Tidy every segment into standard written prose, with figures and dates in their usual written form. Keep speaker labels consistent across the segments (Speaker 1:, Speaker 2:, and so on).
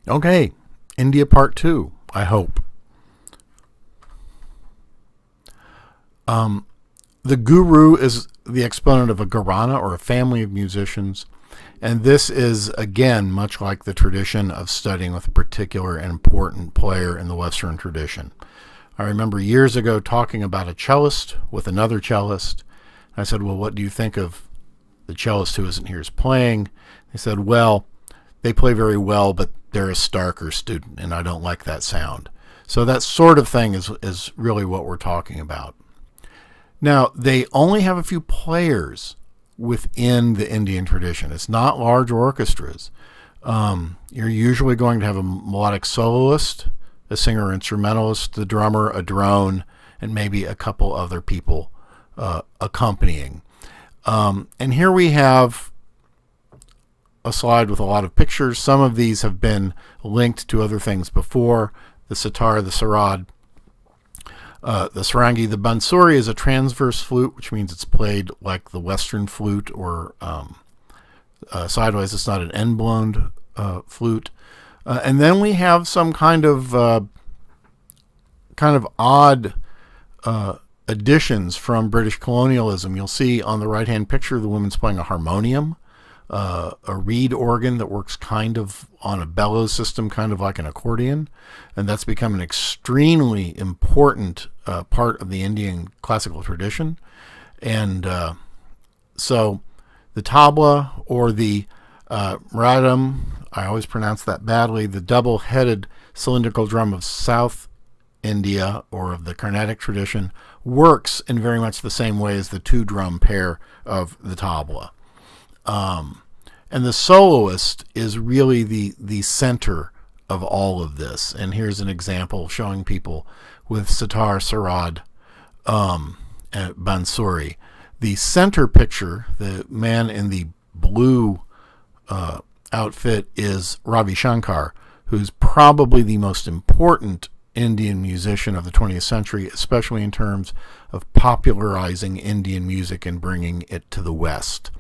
Speaker 1: Okay, India Part 2, I hope. The guru is the exponent of a gharana, or a family of musicians, and this is, again, much like the tradition of studying with a particular and important player in the Western tradition. I remember years ago talking about a cellist with another cellist. I said, well, what do you think of the cellist who isn't here is playing? They said, well, they play very well, but they're a Starker student, and I don't like that sound. So that sort of thing is really what we're talking about. Now, they only have a few players within the Indian tradition. It's not large orchestras. You're usually going to have a melodic soloist, a singer instrumentalist, the drummer, a drone, and maybe a couple other people accompanying. And here we have a slide with a lot of pictures. Some of these have been linked to other things before. The sitar, the sarod, the sarangi. The bansuri is a transverse flute, which means it's played like the Western flute, or sideways. It's not an end-blown flute. And then we have some kind of odd additions from British colonialism. You'll see on the right-hand picture the woman's playing a harmonium, a reed organ that works kind of on a bellows system, kind of like an accordion, and that's become an extremely important part of the Indian classical tradition. And so the tabla, or the mridam, I always pronounce that badly, the double-headed cylindrical drum of South India, or of the Carnatic tradition, works in very much the same way as the two-drum pair of the tabla. And the soloist is really the center of all of this. And here's an example showing people with sitar, sarod, and bansuri. The center picture, the man in the blue outfit, is Ravi Shankar, who's probably the most important Indian musician of the 20th century, especially in terms of popularizing Indian music and bringing it to the West.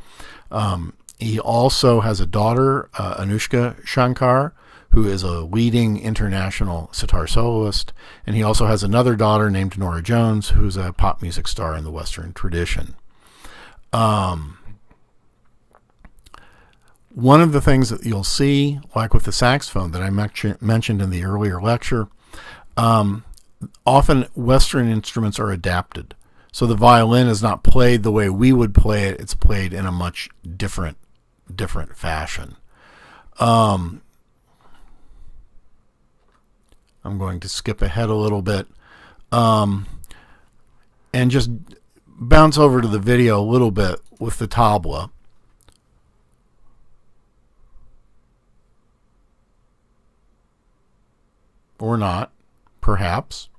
Speaker 1: He also has a daughter, Anushka Shankar, who is a leading international sitar soloist, and he also has another daughter named Norah Jones, who's a pop music star in the Western tradition. One of the things that you'll see, like with the saxophone that I mentioned in the earlier lecture, often Western instruments are adapted. So the violin is not played the way we would play it. It's played in a much different fashion. I'm going to skip ahead a little bit and just bounce over to the video a little bit with the tabla. Or not, perhaps.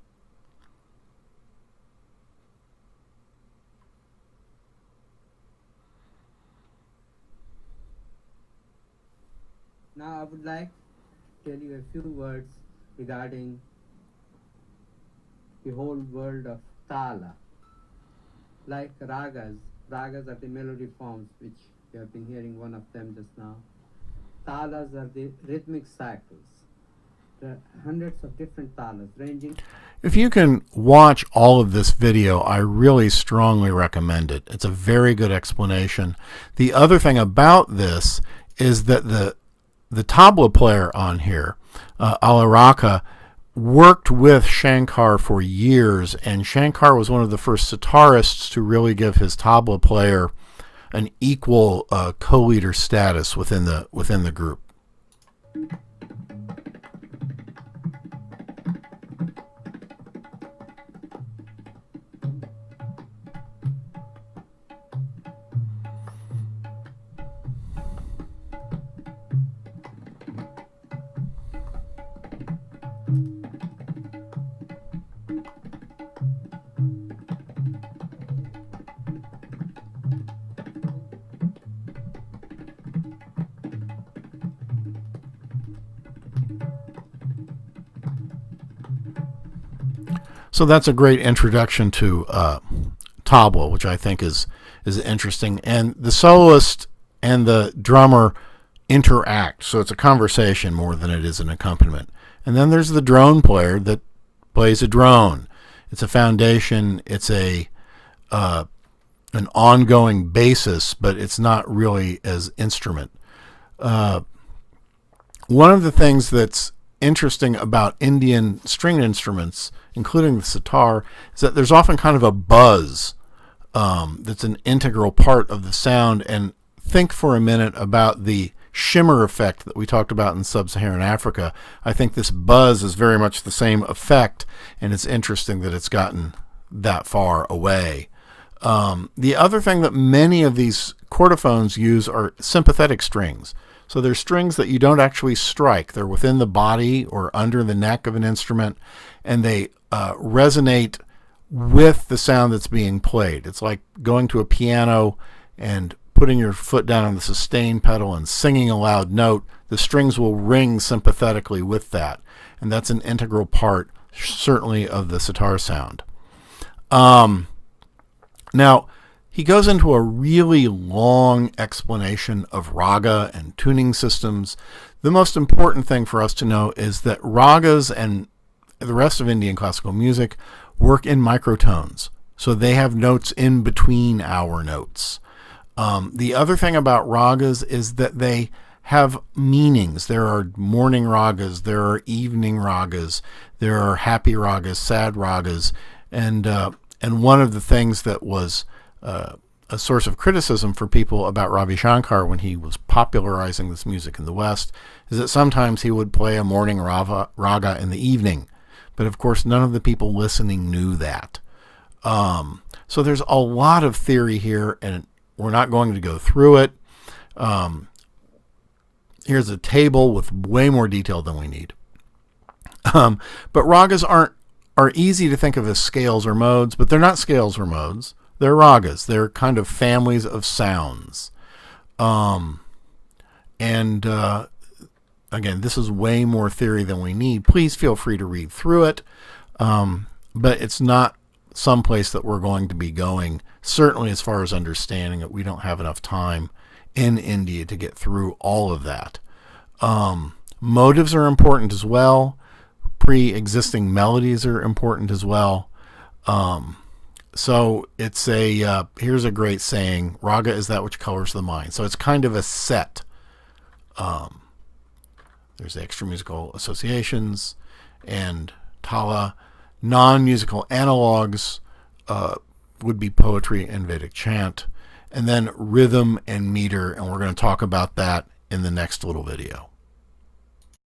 Speaker 2: Now I would like to tell you a few words regarding the whole world of tala. Like ragas are the melody forms, which you have been hearing one of them just now. Talas are the rhythmic cycles. There are hundreds of different talas ranging.
Speaker 1: If you can watch all of this video, I really strongly recommend it. It's a very good explanation. The other thing about this is that the tabla player on here, Alaraka, worked with Shankar for years, and Shankar was one of the first sitarists to really give his tabla player an equal co-leader status within the group. So that's a great introduction to tabla, which I think is interesting. And the soloist and the drummer interact. So it's a conversation more than it is an accompaniment. And then there's the drone player that plays a drone. It's a foundation. It's an ongoing basis, but it's not really as instrument. One of the things that's interesting about Indian stringed instruments, including the sitar, is that there's often kind of a buzz that's an integral part of the sound. And think for a minute about the shimmer effect that we talked about in sub-Saharan Africa. I think this buzz is very much the same effect, and it's interesting that it's gotten that far away. The other thing that many of these chordophones use are sympathetic strings. So they're strings that you don't actually strike. They're within the body or under the neck of an instrument, and they resonate with the sound that's being played. It's like going to a piano and putting your foot down on the sustain pedal and singing a loud note. The strings will ring sympathetically with that, and that's an integral part, certainly, of the sitar sound. Now, he goes into a really long explanation of raga and tuning systems. The most important thing for us to know is that ragas and the rest of Indian classical music work in microtones. So they have notes in between our notes. The other thing about ragas is that they have meanings. There are morning ragas, there are evening ragas, there are happy ragas, sad ragas, and one of the things that was a source of criticism for people about Ravi Shankar when he was popularizing this music in the West is that sometimes he would play a morning raga in the evening. But of course, none of the people listening knew that. So there's a lot of theory here, and we're not going to go through it. Here's a table with way more detail than we need. But ragas are easy to think of as scales or modes, but they're not scales or modes. They're ragas. They're kind of families of sounds. Again, this is way more theory than we need. Please feel free to read through it. But it's not someplace that we're going to be going. Certainly as far as understanding it, we don't have enough time in India to get through all of that. Motives are important as well. Pre-existing melodies are important as well. So it's here's a great saying, raga is that which colors the mind. So it's kind of a set. There's extra musical associations and tala. Non-musical analogs would be poetry and Vedic chant. And then rhythm and meter, and we're going to talk about that in the next little video.